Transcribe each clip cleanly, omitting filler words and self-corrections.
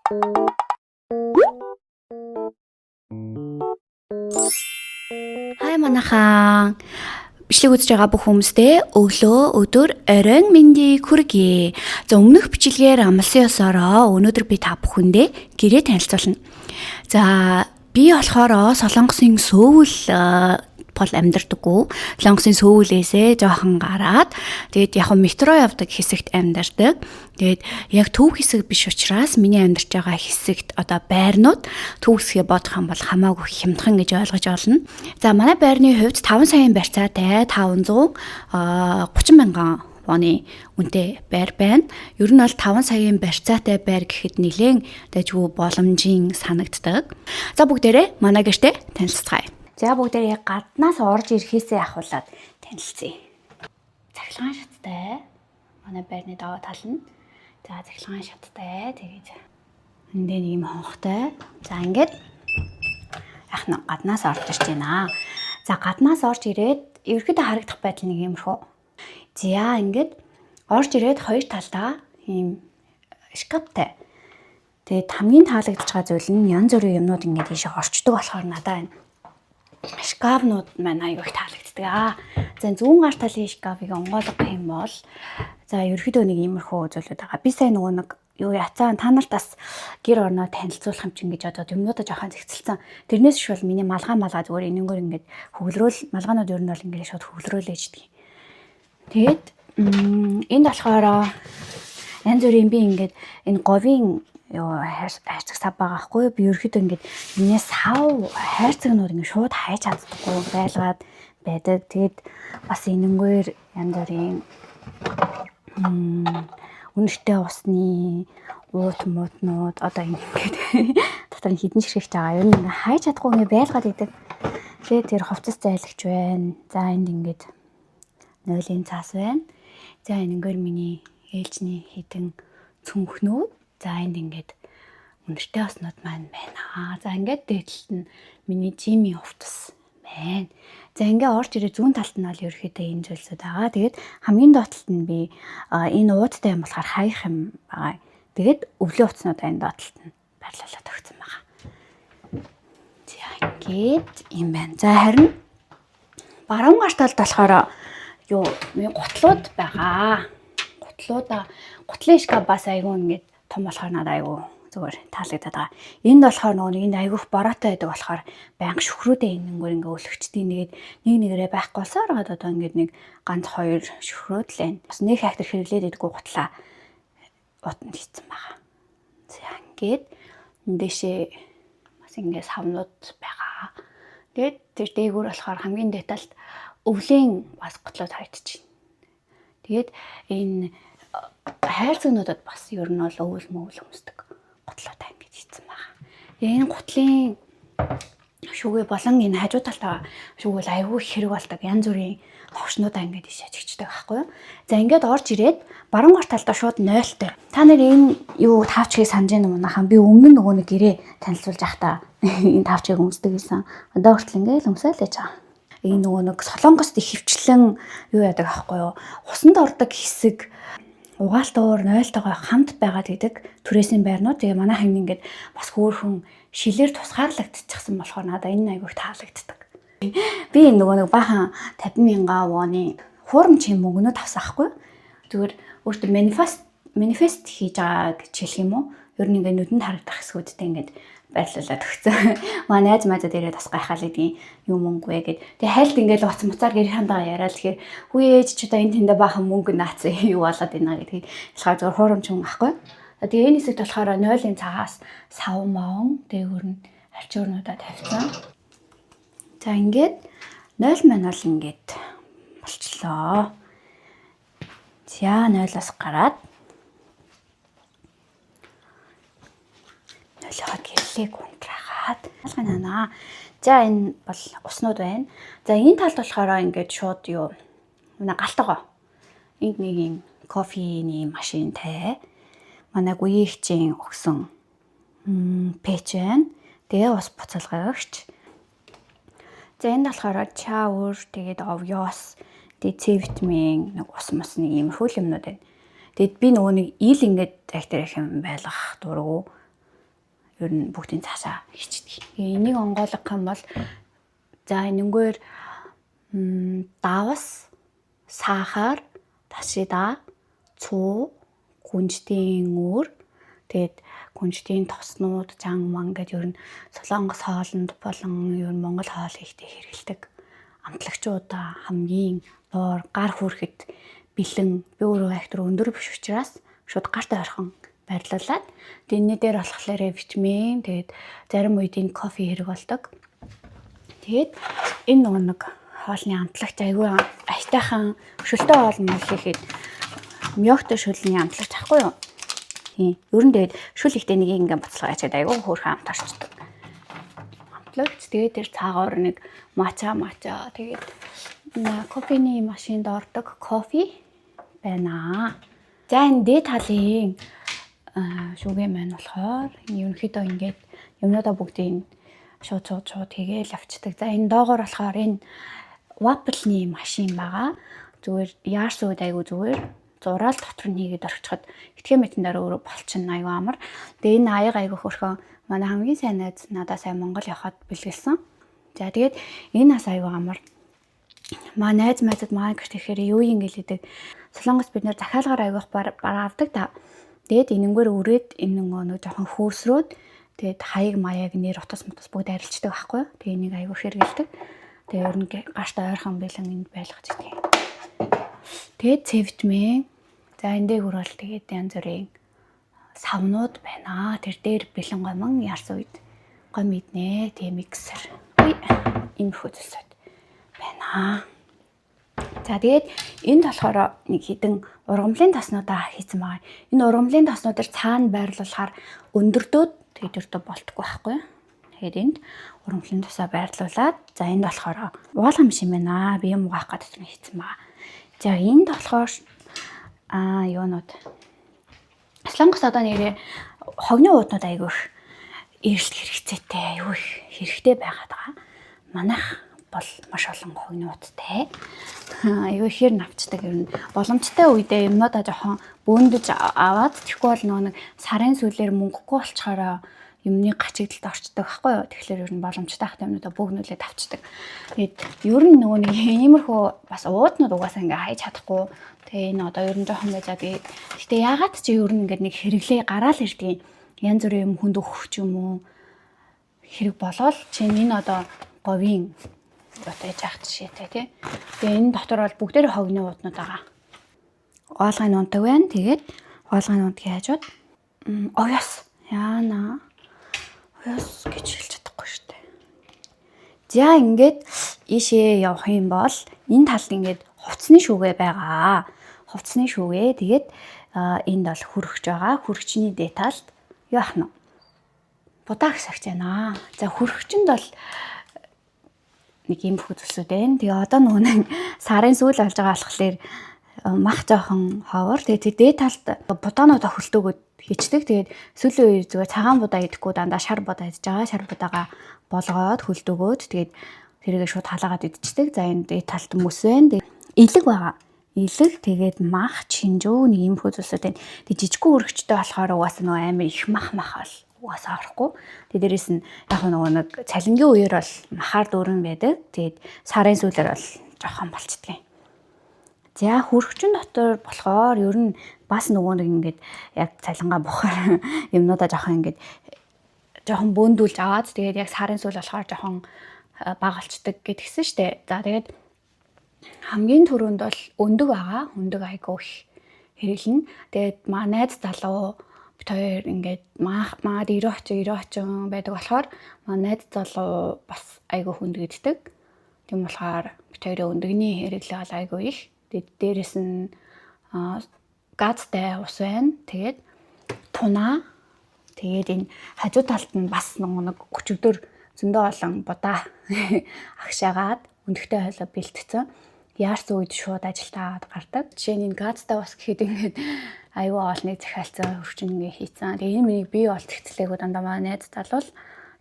Хай манайхан. Бичлэг үзэж байгаа бүх хүмүүстээ өглөө, өдөр, оройн мэндийг хүргэе. За өмнөх бичлэгээр амлсан ёсороо өнөөдөр би та бүхэндээ гэрээ танилцуулна. За би болохоор Солонгосын Сөүл бол амьдардаггүй. Солонгосын Сөүлээсээ жоохон гараад тэгээд яг метро явдаг хэсэгт амьдардаг. Тэгээд яг төв хэсэг биш учраас миний амьдарч байгаа хэсэгт одоо байрнууд төв хэсгээ бодох юм бол хамаагүй хямдхан гэж ойлгож олно. За манай байрны хувьд 5 саяын барьцаатай 530 мянган оны үнэтэй байр байна. Ер нь бол 5 саяын барьцаатай байр гэхэд нэлээд дайггүй боломжийн санагддаг. За бүгдээрээ манай гэртээ танилцгаая. За бүгдээрээ гаднаас орж ирэхээсээ ахуулаад танилцъя. Цахилгаан шаттай манай байрны даваа тал нь. За цахилгаан шаттай тэгээд эндээ нэг юм хонхтой. За ингээд яхна гаднаас орж ирж байна. За гаднаас орж ирээд ерөөхдөө харагдах байдал нэг юмрхүү. За ингээд орж ирээд хоёр талдаа ийм шкафтай. Тэгээд хамгийн таалагдж байгаа зүйл нь янз бүрийн юмнууд ингээд ийшээ орчдөг болохоор надад энэ шкафнууд маань аюу их таалагддаг. За зүүн гар талын шкафыг онгойлгох юм бол за ерөөхдөө нэг иймэрхүү зүйлүүд байгаа. Би сайн нөгөө нэг юу яцаа та нарт бас гэр орноо танилцуулах юм чинь гэж одоо юмнуудаа жоохон зэгцэлсэн. Тэрнээс шүүл миний малгай зүгээр энэнгөр ингээд хөглөрөөл малгаанууд ер нь бол ингээд шууд хөглөрөөлж идэх. Тэгээд энд болохоор янз бүрийн би ингээд энэ говийн ёо хайрцаг сав байгаа хгүй би ерөөхдөө ингээд энэ сав хайрцагнууд ингээд шууд хайж чаддаггүй байлгаад байдаг. Тэгээд бас энэнгээр янз бүрийн үнэртэй усны уут муутнууд одоо ингээд дотор нь хідэн ширхэж байгаа. Ер нь ингээд хайж чадахгүй ингээд байлгаад идэг. Тэгээд тэр хувцас зайлагч байна. За энд ингээд нойлын цаас байна. За энэнгээр миний ээлжний хідэн цүнхнүүд. За энд ингээд үнэртэй уснууд маань байна. За ингээд дээдлэлт нь миний жимийн хувцас байна. За ингээд орж ирээ зүүн талд нь бол ерөөхдөө энэ зүйлсүүд байгаа. Тэгээд хамгийн доотлолт нь би энэ уудтай юм болохоор хаях юм байгаа. Тэгээд өвлийн утаснууд энэ доотлолт нь байрлуулаад өгсөн байгаа. За ингээд юм байна. За харин баруун гар талд болохоор юу гутлууд байгаа. Гутлын шкаф бас айгүй ингээд том болохоор надад айгүй зүгээр таалагдаад байгаа. Энд болохоор нөгөө энд айгүйх бороотой байдаг болохоор байнга шөхрөөдөө энэнгээр ингээ өлөгчдөг. Тэгээд нэг нэгээрээ байхгүй болсоор гад одоо ингээд нэг ганц хоёр шөхрөөд л байна. Бас нэг хактер хэрэглээд идэггүй гутлаа утанд хийцэн байгаа. За ингээд эндээшээ бас ингээ савнууд байгаа. Тэгээд тэр дээгүүр болохоор хамгийн детальд өвлийн бас гутлууд харагдчих. Тэгээд энэ хайрцагнуудад бас ер нь бол өвөл мөвөл өмсдөг гутлуудаа ингэж хийцэн байгаа. Энэ гутлын шүгэ болон энэ хажуу талд шүгэл айгүй хэрэг болдог. Янз бүрийн ховшнуудаа ингэж ишаажигчдаг байхгүй юу? За ингээд орж ирээд баруун гар талдаа шууд 0-той. Та нар энэ юу тавчгийг санаж байна уу манайхан? Би өмнө нөгөө нэг гэрээ танилцуулж байхдаа энэ тавчгийг өмсдөг гэсэн. Одоо хүртэл ингээд өмсөөл яж байгаа. Энэ нөгөө нэг Солонгост их хөвчлэн юу яадаг байхгүй юу? Усанд ордог хэсэг угаалтуур 0-тойгоо хамт байгаад идэг түрээсийн байрнууд. Тэгээ манай хань ингээд бас хөөхөн шилээр тусгаарлагдчихсан болохоор надад энэ айгүйх таалагддаг. Би нөгөө нэг бахан 50,000 воны хуурамчийн мөнгнүүд авсан ахгүй. Зүгээр өөртөө манифест хийж байгаа гэж хэлэх юм уу? Ер нь ингээд нүдэнд харагдах хэсгүүдтэй ингээд байрлуулад өгсөн. Манай найз маадад ирээд бас гайхаад идэв юм мөнгө вэ гэд. Тэгээ хайлт ингээд уц муцаар гэр хандагаа яриад тэгэхээр хүү ээж ч одоо энэ тэндэ баахан мөнгө наацсан юу болоод байна гэдгийг ялхаар зөвхөн хуурамч хүн ахгүй. Тэгээ энэ хэсэгт болохоор 0-ын цагаас сав маун дээгүүр нь арчуурнуудаа тавьсан. За ингээд 0 маань бол ингээд болчлоо. За 0-аас гараад 0-аа гэрлээг унтрахад алганаа. За энэ бол уснууд байна. За энэ талд болохоор ингээд шууд юу галтгаа. Энд нэг юм кофений машинтай. Манай гүйгчийн өгсөн пэч байна. Тэгээ ус буцалгаагч. За энд болохоор чаавар, тэгээд овёс, тэгээд С витамин, нэг ус мосны иймэрхүү юмнууд байна. Тэгэд би нөгөө нэг ил ингээд актер их юм байлгах дургу. ер нь бүгдийн цаашаа хичдэг. Энийг онгойлгох юм бол за энэгээр давс, сахар, ташида, цуу, гүнжтийн өр, тэгээд гүнжтийн тоснууд, жан ман гэдэг ер нь Солонгос хоолнд болон ер нь Монгол хоол хийхдээ хэрэгэлдэг амтлагчуудаа хамгийн доор гар хүрэхэд бэлэн би өөрөө актер өндөр биш учраас шууд гарт ойрхон байрлуулад энэний дээр болохоор витамин тэгээд зарим үед энэ кофе хэрэг болдог. Тэгээд энэ нэг хоолны амтлагч айгүй аятайхан шөлтөө хоол мал хийхэд мёгтой шөлний амтлагч ахгүй юу? Тийм. Ер нь тэгээд шүл ихтэй нэг ингээм буцалгаа ячаад айгүй хөөрхөн амт орчдөг. Амтлагч тэгээд тэр цаагаар нэг мача тэгээд кофений машинд ордог кофе байна. За энэ дээд талын шүгэ маань болохоор ерөнхийдөө ингээд юмнуудаа бүгдийг шууд хийгээл авчдаг. За энэ доогоор болохоор энэ waffle-ны машин байгаа. Зүгээр яарс үед айгүй зүгээр зураал дотор нь хийгээд орчиход итгэх мэтэн дээр өөрөө болчихно айгүй амар. Тэгээ энэ аяга айгүй хөрхөн манай хамгийн сайн найз надаа сайн Монгол явахад бэлгэлсэн. За тэгээд энэ бас айгүй амар. Маа найз мэдээд маа гэрт ихээр юу юм гэлээдэг. Солонгос бид нэр захиалгаар айгүйх авдаг та. Тэгээд энэнгээр өрөөд энэ нэг жоохон хөөсрөөд тэгээд хаяг маяг нэр утас бүгд арилждаг байхгүй юу. Тэгээ энийг айгүй хэрэгэлдэг. Тэгээ ер нь гарт ойрхон бэлэн энд байлгаж идэх. Тэгээд С витамин. За энэ дээр хүрэл тэгээд янз бүрийн савнууд байна. Тэр дээр бэлэн гомон ярс үед гом иднэ. Тэгээ миксер. Энэ хөдөлсөд байна. За тэгээд энд болохоор нэг хідэн ургамлын таснуудаа хийсэн байгаа. Энэ ургамлын таснуудаар цаана байрлуулахаар өндөрдөөд тэгээд өртөө болтгүй байхгүй юу. Тэгээд энд ургамлын тасаа байрлуулад за энд болохоор уулгам шим байна. Би юм угаах гэдэг нь хийсэн байгаа. За энд болохоор юунууд Солонгос одоо нэрээ хогны ууднууд айгүй их эрсэл хэрэгцээтэй аюу их хэрэгтэй байгаад байгаа. Манайх бол маш олон хогны уудтай. Аюу ихээр навчдаг юм. Боломжтой үедээ юмнуудаа жоохон бөөндөж аваад тэгэхгүй бол нэг сарын сүүлээр мөнгөгүй болчхороо юмны гачигдалд орчдөг байхгүй юу. Тэгэхээр ер нь боломжтой хат юмнуудаа бөөгнүүлээд авчдаг. Тэгээд ер нь нөгөө нэг иймэрхүү бас ууднууд угаасаа ингээ хайж чадахгүй. Тэгээ энэ одоо ер нь жоохон байжаа. Гэтэ яагаад ч ер нь ингээ нэг хэрэглээ гараал ирдэг. Янз бүрийн юм хүнд өгөх ч юм уу хэрэг болоод чинь энэ одоо говийн одоо яах жишээтэй тий. Тэгээ энэ дотор бол бүгдээр хогны ууднууд байгаа. Оолгын унтаг байна. Тэгээд оолгын унтгийг хажууд оёс яана. Оёс гэж хэлж чадахгүй шүү дээ. За ингээд ийшээ явах юм бол энэ талд ингээд хувцсны шүүгээ байгаа. Хувцсны шүүгээ тэгээд энд бол хүрэгч байгаа. Хүрэгчний дээд талд юу ах нь будаа гисагч байна. За хүрэгчэнд бол нэг юм хөдөлсөд байна. Тэгээ одоо нөгөө сарын сүүл болж байгаа болохоор мах жоохон ховор. Тэгээ дээд талд будаануудаа хөлтөөгөөд хийчдэг. Тэгээд сүүлийн үе зүгээр цагаан будаа идэхгүй дандаа шар будаа идэж байгаа. Шар будаага болгоод хөлтөөгөөд тэгээд тэргээ шууд халаагаад идчихдэг. За энэ дээд талд мөс байна. Илэг байгаа. Илэг тэгээд мах чинжүү нэг юм хөдөлсөд байна. Тэгээд жижигхэн өргөчтэй болохоор угаасаа нөгөө амар их мах бол угаасаа орохгүй. Тэгээд дээрэс нь яг нөгөө нэг цалингийн үеэр бол махаар дүүрэн байдаг. Тэгээд сарын сүүлээр бол жоохон болчдөг. За хүрэгчин дотор болохоор ер нь бас нөгөө нэг ингээд яг цалингаа бухаар юмнуудаа жоохон ингээд жоохон бөөндүүлж аваад тэгээд яг сарын сүүл болохоор жоохон бага болчдөг гэдгсэн штэ. За тэгээд хамгийн түрүүнд бол өндөг байгаа. Өндөг айгуу их хэрэглэнэ. Тэгээд маа найз залуу бит хоёр ингээд маад 90 очин байдаг болохоор маа найз залуу бас айгуу хөндөгддөг. Тийм болохоор бит хоёрын өндөгний хэрэглээ бол айгуу их. Тэгээд дээрэс нь газтай ус байна. Тэгээд тунаа. Тэгээд энэ хажуу талд нь бас нэг өчигдөр зөндөө олон будаа агшаагаад өндөгтэй хойлоо бэлтгэсэн. Яарс үед шууд ажилдаа аваад гардаг. Жишээ нь энэ газтай ус гэхэд ингээд аюу олныг захиалцсан хөрчин ингээ хийцэн. Тэгээ энэ миний бие бол тэгцлээгүү дандаа манай найз залвал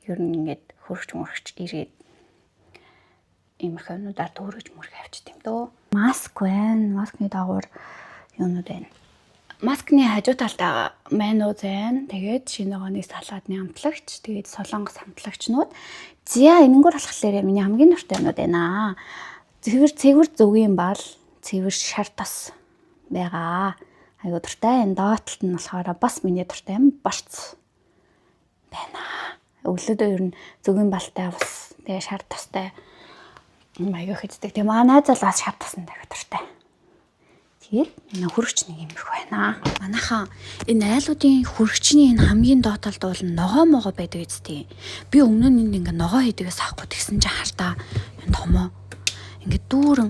ер нь ингээд хөрч ирээд иймэрхүүнүүдээр төөрөж мөрөх авчт юм дөө. Маск байна. Маскны дагуур юунууд байна. маскны хажуу талдаа меню зайн. Тэгээд шинэ оны салаадны амтлагч, тэгээд солонгос амтлагчнууд. За энэнгөр болохоор миний хамгийн дуртай юмнууд байна. Цэвэр зүгийн бал, цэвэр шар тас байгаа. Айгуу дуртай. Энэ доотлолт нь болохоор бас миний дуртай юм борц байна. Өглөөдөө ер нь зүгийн балтай бас тэгээ шар тастай аяга хэддэг. Тэгээ манай залаас шар тасан тавих дуртай. Тэгээд энэ хөрөгч нэг юм их байна. Манайхаа энэ айлуудын хөрөгчний энэ хамгийн доотлолт бол ногоо байдаг үстэй. Би өмнө нь ингээ ногоо хийдгээс авахгүй тэгсэн чинь хартаа энэ томоо ингээ дүүрэн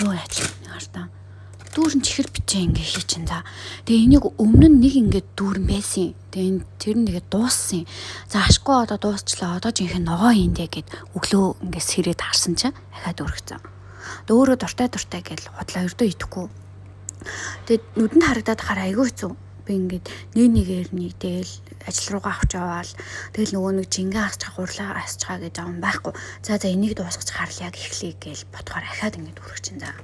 юу яач хартаа дүүрэн чихэр бичээ ингээ хий чин за. Тэгээ энийг өмнө нь нэг ингээ дүүрэн байсан. Тэгээ тэр нэгээ дууссан. За ашгүй одоо дуусчлаа. Одоо жинхэнэ ногоо хийндэ гэд өглөө ингээ сэрээд харсан чинь ахаад өргөцсөн. Өөрөө дуртай гэж худлаа өрдөө идэхгүй. Тэгээд нүдэнд харагдаад хараа айгүй хэцүү. Би ингээд нэгээр нэг тэгэл ажил руугаа авч яваал. Тэгэл нөгөө нэг жингээ асчих хурлаа асчихаа гэж байгаа юм байхгүй. За энийг дуусгаж харал яг эхлэе гээл бодохоор ахаад ингээд өргөж чин за.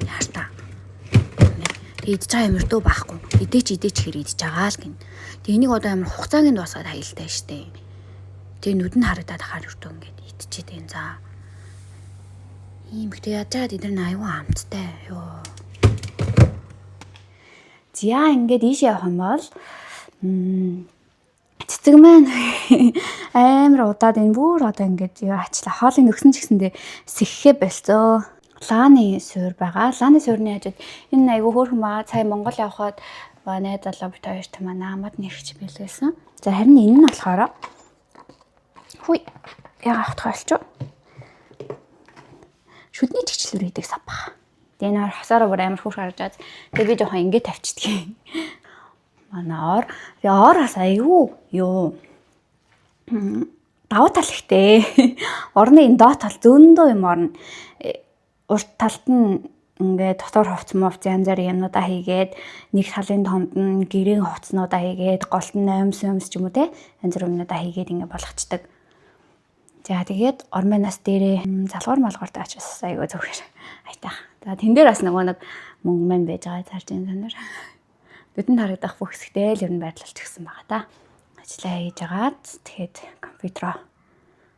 Яартаа. Тэгээд идэж байгаа юм өрдөө байхгүй. Идээч хэр идэж байгаа л гин. Тэгээд энийг одоо амар хугацааг нь дуусгаад хаялтай штэ. Тэгээд нүдэнд харагдаад хараа өрдөө ингээд идчихэд энэ за. Ийм ихтэй яаж чад эдгээр нь аюу амттай ёо. За ингээд ийш явах юм бол цэцэг маань амар удаад энэ бүр одоо ингээд юу ачлаа хоолыг нөхсөн ч гэсэндээ сэххэ болцоо. Лааны суур байгаа. Лааны суурны хажууд энэ аюу хөөрхөн байгаа. Цай Монгол явхад найз залуу бит хоёрт маань намад нэрч бэлгээсэн. За харин энэ нь болохоор хүй яга авах болчих. Шүдний чигчлэр хийдэг сав бах. Тэгээ нөр хасаараа бүр амар хурж харж байгаа. Тэгээ би жоохон ингэ тавьчихдгийг. Манай ор бас аюу юу. Давуу тал ихтэй. Орны энэ доод тал зөндөө юм орно. Урт талд нь ингээд дотор хувц янз бүрийн юмнуудаа хийгээд нэг талын томд нь гэрийн хувцнуудаа хийгээд голт нь омс ч юм уу те янз бүрийн юмнуудаа хийгээд ингээд болгочдөг. За тэгээд ормоноос дээрээ залгуур малгуур даач бас айгүй зөвхөр айтаа. За тэн дээр бас нөгөө нэг мөнгө мэн байж байгаа зарж энэ санаар. Нүдэнд харагдах бүх хэсэгтэй л ер нь байрлалч гисэн байгаа та. Ажлаа хийж агаад тэгээд компьютероо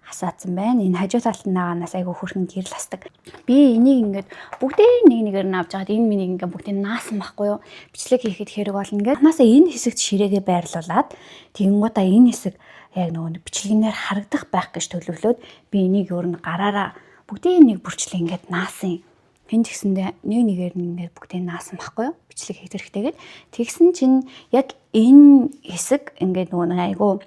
хасаацсан байна. Энэ хажуу талд нь нааганаас айгүй хөрхэн гэрэл хасдаг. Би энийг ингээд бүгдээ нэгээр нь авч агаад энэ миний ингээд бүгдээ наасан байхгүй юу? Бичлэг хийхэд хэрэг болно ингээд. Наасаа энэ хэсэгт ширээгээ байрлуулад тэгэнгүүтээ энэ хэсэг яг нөгөө бичлэгнээр харагдах байх гэж төлөвлөөд би энийг өөр нь гараараа бүгдээ нэг бүрчлээ ингээд наасан. Хэн ч гэсэндээ нэгээр нь ингээд бүгдээ наасан байхгүй юу? Бичлэг хийх хэрэгтэйгээд тэгсэн чинь яг энэ хэсэг ингээд нөгөө айгүй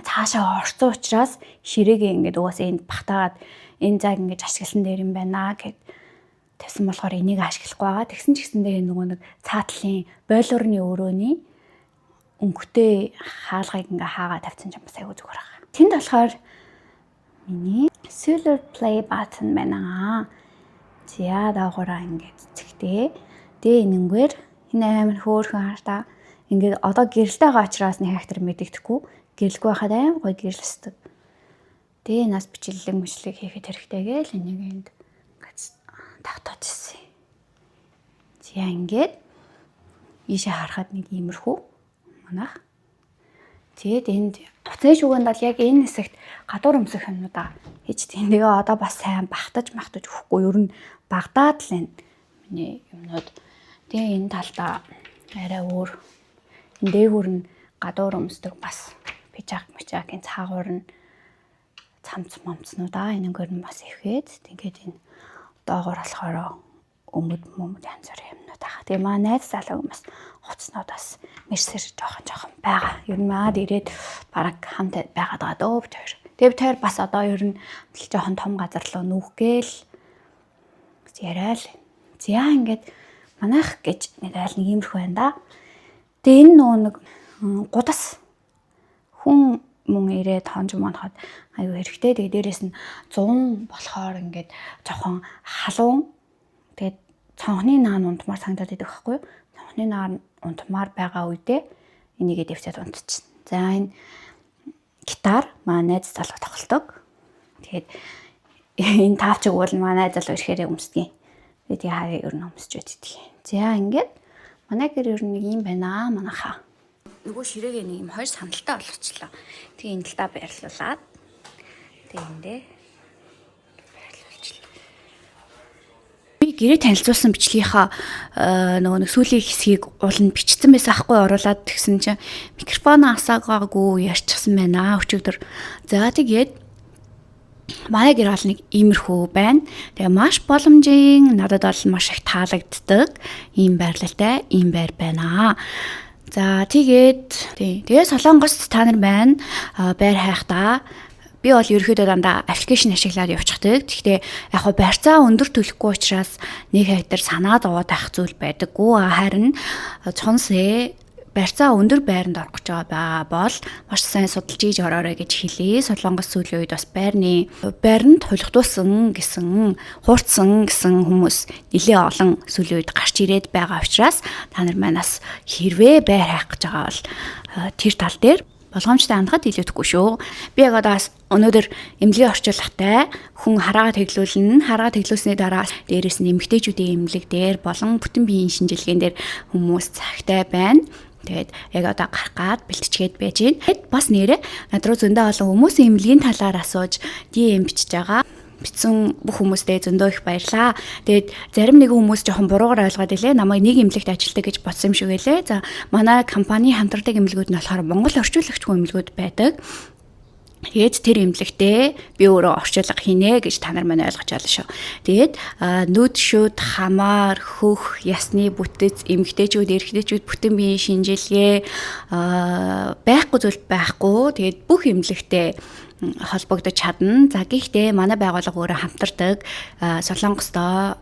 цаашаа орцсон учраас ширээгээ ингээд угаасаа энд багтаагаад энэ цаг ингээд ашигласан дээр юм байна гэд тавьсан болохоор энийг ашиглахгүй байгаа. Тэгсэн ч гэсэндээ нөгөө нэг цаатлын бойлорны өрөөний өнгөтэй хаалгыг ингээ хаагаа тавьсан юм бас айгүй зүгээр байгаа. Тэнд болохоор миний Solar Play button байна. За даагаараа ингээд цэцгтээ. Тэгээ энэнгээр энэ амар хөөрхөн хартаа ингээд одоо гэрэлтэй байгаа учраас нэг хактер мэдэгдэхгүй. Гэрэлгүй байхад амар гоё гэрэлсдэг. Тэгээ нас бичлэг хийхэд хэрэгтэй гээл энийг энд ингээд тавтаажсэн. За ингээд ийшээ харахад нэг иймэрхүү манайх. Тэгээд энд буцаан шүгэнд бол яг энэ хэсэгт гадуур өмсөх юмнуудаа хийж тэгээ одоо бас сайн багтаж өгөхгүй ер нь багдаад л энэ миний юмнууд. Тэгээ энэ талдаа арай өөр энэ дээгүүр нь гадуур өмсдөг бас пижакийн цаагуур нь цамц момцнуудаа энэгээр нь бас ихэд тэгээд энэ доогоор болохоор өмд янз бүрийн юмнууд байгаа. Тэгээ маа найз залуу хүмүүс хуцснууд бас мерсэр жоохон байгаа. Ер нь маад ирээд бараг хамт байгаад байгаа дөө бит хоёр. Тэгээ бит хоёр бас одоо ер нь жоохон том газар руу нүхгээл яриад. За ингээд манайх гэж нэг айл нэг иймэрхүү байна да. Тэгээ энэ нэг гудас хүн мөн ирээд хонж моноход аюу хэрэгтэй. Тэгээ дээрэс нь 100 болохоор ингээд жоохон халуун. Тэгээд цонхны наан унтмаар санагдаад идэх байхгүй юу? Цонхны наан унтмаар байгаа үедээ энийгээ дэвцээд унтчихна. За энэ гитар манай найз залуу тоглодог. Тэгээд энэ тавчиг бол манай найз залуу ирэхээр өмсдөг. Тэгээд хараа ер нь өмсч байдаг. За ингээд Манай гэр ер нь нэг юм байна манайхаа. Нөгөө ширээгээ нэг юм хоёр сандалтай болгочлоо. Тэгээ энэ талдаа байрлуулад тэгээ эндээ байрлуулчихлаа. Би гэрээ танилцуулсан бичлэгийнхаа нөгөө сүүлийн хэсгийг ууланд бичсэн байсан ахгүй оруулаад тэгсэн чинь микрофоно асаагаагүй ярьчихсан байна өчигдөр. За тэгээд манай гэр бол нэг иймэрхүү байна. Тэгээ маш боломжийн надад бол маш их таалагддаг ийм байрлалтай ийм байр байна. За тэгээ Солонгост та нар байна. Байр хайхдаа би бол ерөөхдөө дандаа аппликейшн ашиглаад явчихдаг. Гэхдээ яг хоо барьцаа өндөр төлөхгүй учраас нэг хайтар санаа зовоод авах зүйл байдаггүй. Харин цонсээ барьцаа өндөр байранд орох гэж байгаа бол маш сайн судалж ийж ороорой гэж хэлээ. Солонгос сүүлийн үед бас байранд хулигдуулсан гэсэн, хуурцсан гэсэн хүмүүс нэлээ олон сүүлийн үед гарч ирээд байгаа учраас та нар манаас хэрвээ байр хайх гэж байгаа бол тэр тал дээр болгоомжтой хандхад илүүдэхгүй шүү. Би яг одоо өнөөдөр эмнэлгийн орчуулгатай хүн хараагаа тэглүүлнэ. Хараагаа тэглүүлсний дараа дээрээс нь эмэгтэйчүүдийн эмнэлэг дээр болон бүтэн биеийн шинжилгээнд дээр хүмүүс цагтай байна. Тэгээд яг одоо гарах гад бэлтчихэд байж байна. Тэгэд бас нэрээ над руу зөндөө олон хүмүүсийн эмнэлгийн талаар асууж DM бичиж байгаа. Бичсэн бүх хүмүүстээ зөндөө их баярлаа. Тэгээд зарим нэгэн хүмүүс жоохон буруугаар ойлгоод илээ. Намайг нэг эмнэлэгт ажилладаг гэж бодсон юм шиг байлээ. За манай компани хамтардаг эмнэлгүүд нь болохоор Монгол орчуулагчгүй эмнэлгүүд байдаг. Тэгээд тэр эмнэлэгтээ би өөрөө орчуулга хийнэ гэж та нар маань ойлгож байна шүү. Тэгээд нүд шүд хамаар хөх ясны бүтэц эмэгтэйчүүд эрэгтэйчүүд бүтэн биеийн шинжилгээ байхгүй зүйл байхгүй. Тэгээд бүх эмнэлэгтээ холбогдож чадна. За гэхдээ манай байгууллага өөрөө хамтардаг Солонгостоо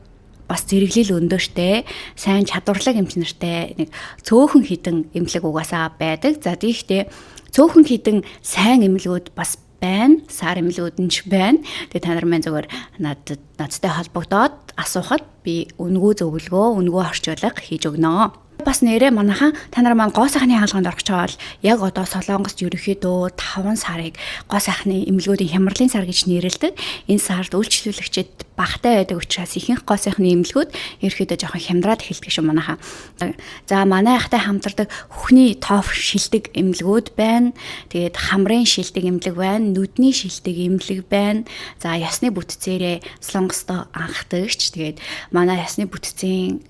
бас зэрэглэл өндөртэй, сайн чадварлаг эмч нартай нэг цөөхөн хідэн эмнэлэг угаасаа байдаг. За тиймээ цөөхөн хідэн сайн эмнэлгүүд бас байна. Сар эмнэлгүүд нь ч байна. Тэгээ та нар маань зөвөр надтай холбогдоод асуухад би үнгүү зөвлөгөө, үнгүү орчуулга хийж өгнө. Бас нэрээ манайхан та нар маань гоо сайхны хаалганд орох гэж байгаа бол яг одоо Солонгост ерөнхийдөө 5 сарыг гоо сайхны эмнэлгүүдийн хямралын сар гэж нэрлэдэг. Энэ сард үйлчлүүлэгчид багатай байдаг учраас ихэнх гоо сайхны эмнэлгүүд ерөнхийдөө жоохон хямдраад эхэлдэг шүү манайхан. За манай ахтай хамтардаг хөхний топ шилдэг эмнэлгүүд байна. Тэгээд хамрын шилдэг эмнэлэг байна, нүдний шилдэг эмнэлэг байна. За ясны бүтцээрээ Солонгосто анхдагч. Тэгээд манай ясны бүтцийн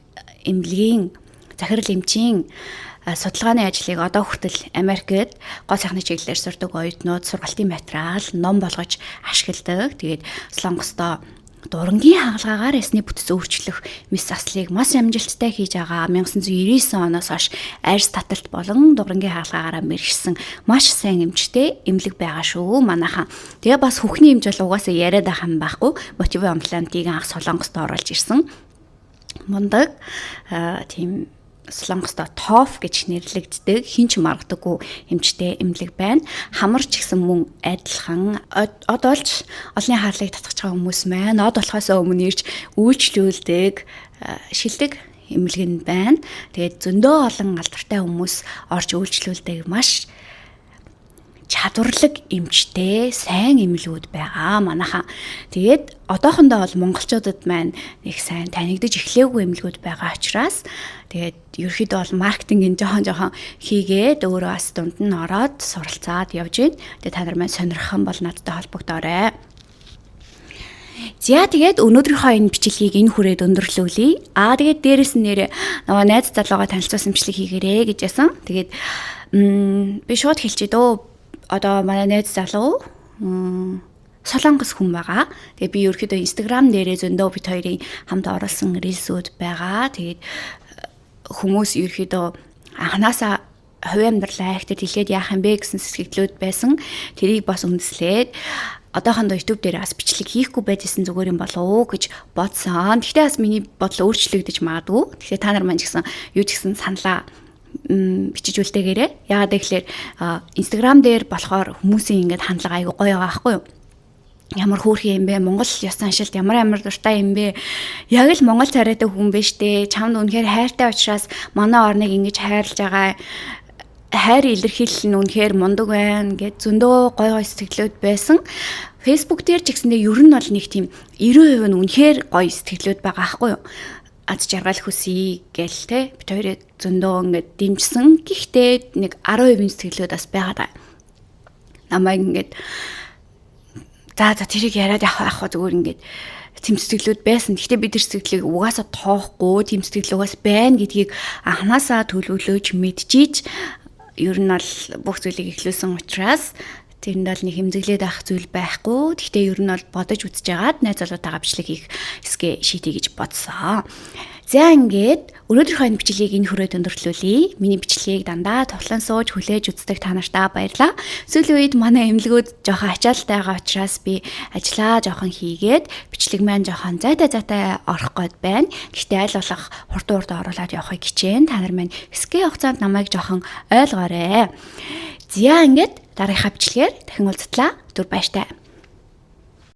эмнэлгийн захирал эмчийн судалгааны ажлыг одоо хүртэл Америкт гоо сайхны чиглэлээр сурдаг оюутнууд сургалтын материал, ном болгож ашигладаг. Тэгээд Солонгосто дурангийн хаалгаагаар ясны бүтц өөрчлөх мэс заслыг маш амжилттай хийж байгаа. 1999 оноос хойш арьс таталт болон дурангийн хаалгаагаараа мэргэжсэн маш сайн эмчтэй эмнэлэг байгаа шүү манайхан. Тэгээ бас хөхний эмч бол угаасаа яриад байх юм байхгүй. Мотиве амплантыг анх Солонгосто оруулж ирсэн. Мундаг тийм Солонгосто топ гэж нэрлэгддэг хинч маргадаггүй эмчтэй эмнэлэг байна. Хамарч гэсэн мөн адилхан одоолж олонний хаалгыг татгаж байгаа хүмүүс маань од болохоос өмнө ирж үйлчлүүлдэг шилдэг эмнэлэг нь байна. Тэгээд зөндөө олон алдартай хүмүүс орж үйлчлүүлдэг маш чадварлаг эмчтэй сайн эмнэлгүүд байгаа манайхан. Тэгээд одоохондоо бол монголчуудад маань нэг сайн танигдаж эхлээгүй эмнэлгүүд байгаа учраас тэгээд ерөөхдөө бол маркетинг жоохон хийгээд өөрөө бас дунд нь ороод суралцаад явж байна. Тэгээд та нар маань сонирхсан бол надтай холбогдоорой. За тэгээд өнөөдрийнхөө энэ бичлэгийг энэ хүрээд өндөрлүүлье. Тэгээд дээрэс нь нэр нөгөө найз залуугаа танилцуулсан бичлэг хийгээрэй гэж ясан. Тэгээд би шууд хэлчихээ дөө. Одоо манай найз залуу Солонгос хүн байгаа. Тэгээ би ерөөхдөө Instagram дээрээ зөндөө бит хоёрын хамт оруулсан рилсүүд байгаа. Тэгээд хүмүүс ерөөхдөө анханасаа хувийн амьдралаа ихтэй хэлээд яах юм бэ гэсэн сэтгэлдлүүд байсан. Тэрийг бас үндэслээд одоохондоо YouTube дээр бас бичлэг хийхгүй байжсэн зүгээр юм болов уу гэж бодсон. Гэхдээ бас миний бодол өөрчлөгдөж магадгүй. Тэгэхээр та нар маань ч гэсэн юу ч гэсэн саналаа бичиж үлдээгээрэй. Яагаад гэвэл Instagram дээр болохоор хүмүүсийн ингээд хандлага аягүй гоё байгаа байхгүй юу? Ямар хөөрхөн юм бэ? Монгол ёс заншилт ямар дуртай юм бэ? Яг л монгол царайтай хүн биш дээ. Чамд үнэхээр хайртай учраас манай орныг ингэж хайрлаж байгаа. Хайр илэрхийлэл нь үнэхээр мундаг байна гэд зөндөө гоё сэтгэлүүд байсан. Facebook дээр ч гэсэндээ ер нь бол нэг тийм 90% нь үнэхээр гоё сэтгэлүүд байгаа байхгүй юу? аз жаргал хүсье гэл те бид хоёрыг зөндөө ингээд дэмжсэн. Гэхдээ нэг 10% сэтгэлүүд бас байгаа. Намайг ингээд за тэрийг яриад явах зүгээр ингээд тэм сэтгэлүүд байсан. Гэхдээ бид тэр сэтгэлийг угаасаа тоохгүй, тэм сэтгэл угаас байна гэдгийг анханасаа төлөвлөж мэдчихийж ер нь бол бүх зүйлийг эхлүүлсэн учраас тэрэнд бол нэг хэмзэглээд авах зүйл байхгүй. Гэхдээ ер нь бол бодож үзэж байгаад найз залуутайгаа бичлэг хийх эсгээ шийдэе гэж бодсоо. За ингээд өнөөдрийнхөө бичлэгийг энэ хүрээд өндөрлүүлье. Миний бичлэгийг дандаа тоглон сууж хүлээж үздэг та нартаа баярлалаа. Сүүлийн үед манай эмнэлгүүд жоохон ачаалттай байгаа учраас би ажиллаа жоохон хийгээд бичлэг маань жоохон зайтай орох гээд байна. Гэхдээ аль болох хурд оруулаад явахыг хичээн. Та нар маань эсгээ хугацаанд намайг жоохон ойлгоорой. За ингээд дараагийнхаа бичлэгээр дахин уулзтлаа. Түр баяртай.